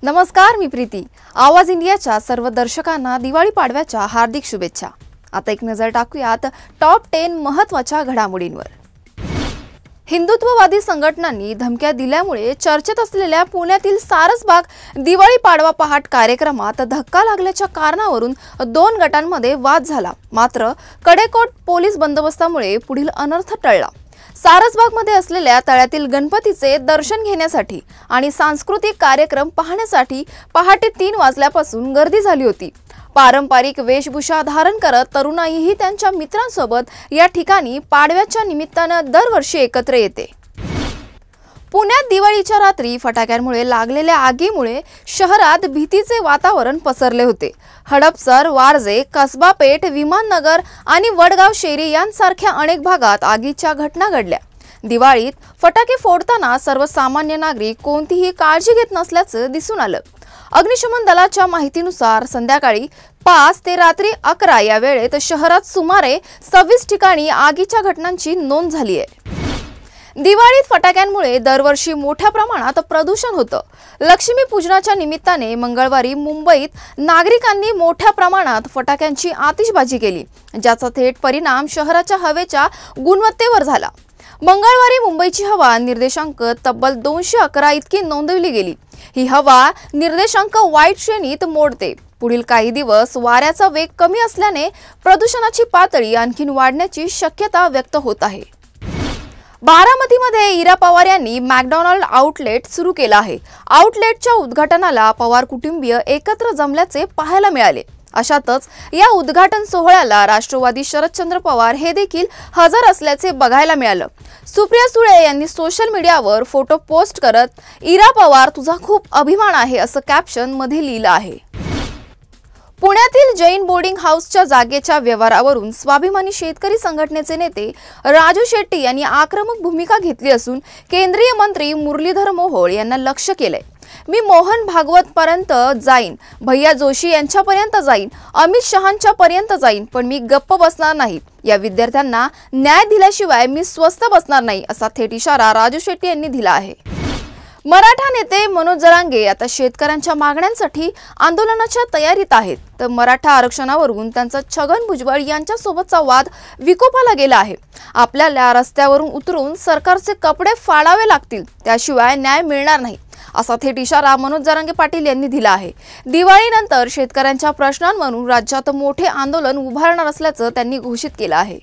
नमस्कार, मी प्रीती। आवाज इंडियाच्या सर्व दर्शकांना दिवाळी पाडव्याच्या हार्दिक शुभेच्छा। आता एक नजर टाकूयात टॉप 10 महत्त्वाच्या घडामोडींवर। हिंदुत्ववादी संघटनांनी धमक्या दिल्यामुळे चर्चेत असलेल्या पुण्यातील सारसबाग दिवाळी पाडवा पहाट कार्यक्रमात धक्का लागल्याच्या कारणावरून 2 गटांमध्ये वाद झाला। मात्र कडेकोट पोलीस बंदोबस्तामुळे पुढील अनर्थ टळला। सारसबागमध्ये असलेल्या तळ्यातील गणपतीचे दर्शन घेण्यासाठी आणि सांस्कृतिक कार्यक्रम पाहण्यासाठी पहाटे 3 वाजल्यापासून गर्दी झाली होती। पारंपरिक वेशभूषा धारण करत तरुणाईही त्यांच्या मित्रांसोबत या ठिकाणी पाडव्याच्या निमित्ताने दरवर्षी एकत्र येते। पुण्यात दिवाळीच्या रात्री फटाक्यांमुळे लागलेल्या आगीमुळे शहरात भीतीचे वातावरण पसरले होते। हडपसर, वारजे, कसबा पेठ, विमाननगर आणि वडगाव शेरी यांसारख्या अनेक भागात आगीच्या घटना घडल्या। दिवाळीत फटाके फोडताना सर्वसामान्य नागरिक कोणतीही काळजी घेत नसल्याचं दिसून आलं। अग्निशमन दलाच्या माहितीनुसार संध्याकाळी 5 ते रात्री 11 या वेळेत शहरात सुमारे 26 ठिकाणी आगीच्या घटनांची नोंद झाली आहे। दिवाळीत फटाक्यांमुळे दरवर्षी मोठ्या प्रमाणात प्रदूषण होतं। लक्ष्मी पूजनाच्या निमित्ताने मंगळवारी मुंबईत नागरिकांनी मोठ्या प्रमाणात फटाक्यांची आतिषबाजी केली, ज्याचा थेट परिणाम शहराच्या हवेच्या गुणवत्तेवर झाला। मंगळवारी मुंबईची हवा निर्देशांक तब्बल 211 इतकी नोंदवली गेली। ही हवा निर्देशांक वाईट श्रेणीत मोडते। पुढील काही दिवस वाऱ्याचा वेग कमी असल्याने प्रदूषणाची पातळी आणखी वाढण्याची शक्यता व्यक्त होत आहे। बारामतीमध्ये इरा पवार यांनी मॅकडॉनल्ड आउटलेट सुरू केलं आहे। आउटलेटच्या उद्घाटनाला पवार कुटुंबीय एकत्र जमल्याचे पाहायला मिळाले। अशातच या उद्घाटन सोहळ्याला राष्ट्रवादी शरदचंद्र पवार हे देखील हजर असल्याचे बघायला मिळालं। सुप्रिया सुळे यांनी सोशल मीडियावर फोटो पोस्ट करत इरा पवार तुझा खूप अभिमान आहे असं कॅप्शन मध्ये लिहिलं आहे। पुण्यातील जैन बोर्डिंग हाऊसच्या जागेच्या व्यवहारावरून स्वाभिमानी शेतकरी संघटनेचे नेते राजू शेट्टी यांनी आक्रमक भूमिका घेतली असून केंद्रीय मंत्री मुरलीधर मोहोळ यांना लक्ष्य केलंय। मी मोहन भागवत पर्यंत जाईन, भैया जोशी यांच्यापर्यंत जाईन, अमित शहांच्या पर्यंत जाईन, पण मी गप्प बसणार नाही। या विद्यार्थ्यांना न्याय दिल्याशिवाय मी स्वस्थ बसणार नाही असा थेट इशारा राजू शेट्टी यांनी दिला आहे। मराठा नेते मनोज जरांगे आता शेतकऱ्यांच्या मागण्यांसाठी आंदोलनाच्या तयारीत आहेत। तर मराठा आरक्षणावरून त्यांचा छगन भुजबळ यांच्यासोबतचा वाद विकोपाला गेला आहे। आपल्याला रस्त्यावरून उतरून सरकारचे कपडे फाडावे लागतील, त्याशिवाय न्याय मिळणार नाही असा थेट इशारा मनोज जरांगे पाटील यांनी दिला आहे। दिवाळीनंतर शेतकऱ्यांच्या प्रश्नांवरून राज्यात मोठे आंदोलन उभारणार असल्याचं त्यांनी घोषित केलं आहे।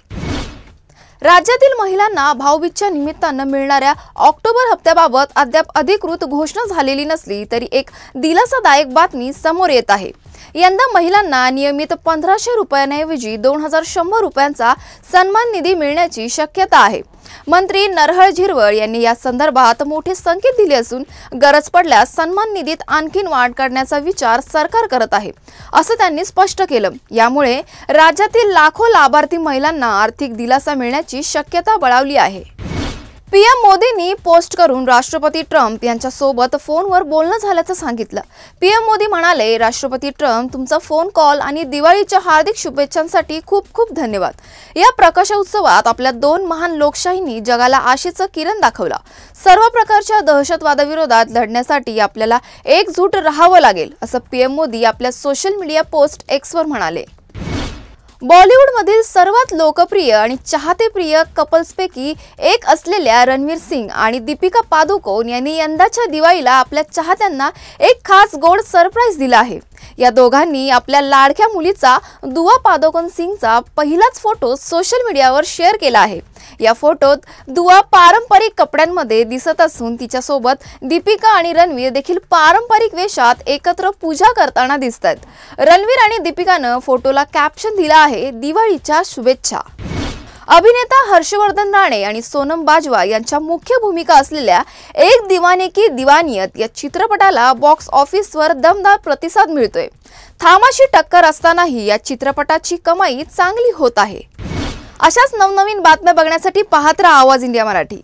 राज्यातील महिलांना भाऊबीजच्या निमित्तानं मिळणाऱ्या ऑक्टोबर हप्त्याबाबत अद्याप अधिकृत घोषणा झालेली नसली तरी एक दिलासादायक बातमी समोर येत आहे। यंदा महिलांना नियमित 1500 रुपयांऐवजी 2100 रुपयांचा सन्मान निधी मिळण्याची शक्यता आहे। मंत्री नरहर झिरवळ यांनी या संदर्भात मोठे संकेत दिले असून गरज पडल्यास सन्मान निधीत आणखीन वाढ करण्याचा विचार सरकार करत आहे असं त्यांनी स्पष्ट केलं। यामुळे राज्यातील लाखो लाभार्थी महिलांना आर्थिक दिलासा मिळण्याची शक्यता बळावली आहे। पीएम मोदींनी पोस्ट करून राष्ट्रपती ट्रम्प यांच्यासोबत फोनवर बोलणं झाल्याचं सांगितलं। पीएम मोदी म्हणाले, राष्ट्रपती ट्रम्प तुमचा फोन कॉल आणि दिवाळीच्या हार्दिक शुभेच्छांसाठी खूप खूप धन्यवाद। या प्रकाशोत्सवात आपल्या 2 महान लोकशाहींनी जगाला आशेचं किरण दाखवला। सर्व प्रकारच्या दहशतवादाविरोधात लढण्यासाठी आपल्याला एकजूट राहावं लागेल असं पीएम मोदी आपल्या सोशल मीडिया पोस्ट एक्सवर म्हणाले। बॉलिवूडमधील सर्वात लोकप्रिय आणि चाहतेप्रिय कपल्सपैकी एक असलेल्या रणवीर सिंग आणि दीपिका पादुकोण यांनी यंदाच्या दिवाळीला आपल्या चाहत्यांना एक खास गोड सरप्राईज दिला आहे। या दोघांनी आपल्या लाडक्या मुलीचा दुआ पादुकोण सिंगचा पहिलाच फोटो सोशल मीडियावर शेअर केला आहे। या फोटोत दुआ पारंपरिक कपड्यांमध्ये दिसत असून तिच्यासोबत दीपिका आणि रणवीर देखील पारंपरिक वेशात एकत्र पूजा करताना दिसतात। रणवीर आणि दीपिकानं फोटोला कॅप्शन दिला आहे, दिवाळीच्या शुभेच्छा। अभिनेता हर्षवर्धन राणे आणि सोनम बाजवा यांच्या मुख्य भूमिका असलेल्या एक दीवाने की दीवानियत या चित्रपटाला बॉक्स ऑफिसवर दमदार प्रतिसाद मिळतोय। थामाशी टक्कर असतानाही या चित्रपटाची कमाई चांगली होत आहे। अशाच नवनवीन बातम्या बघण्यासाठी पाहत राहा आवाज इंडिया मराठी।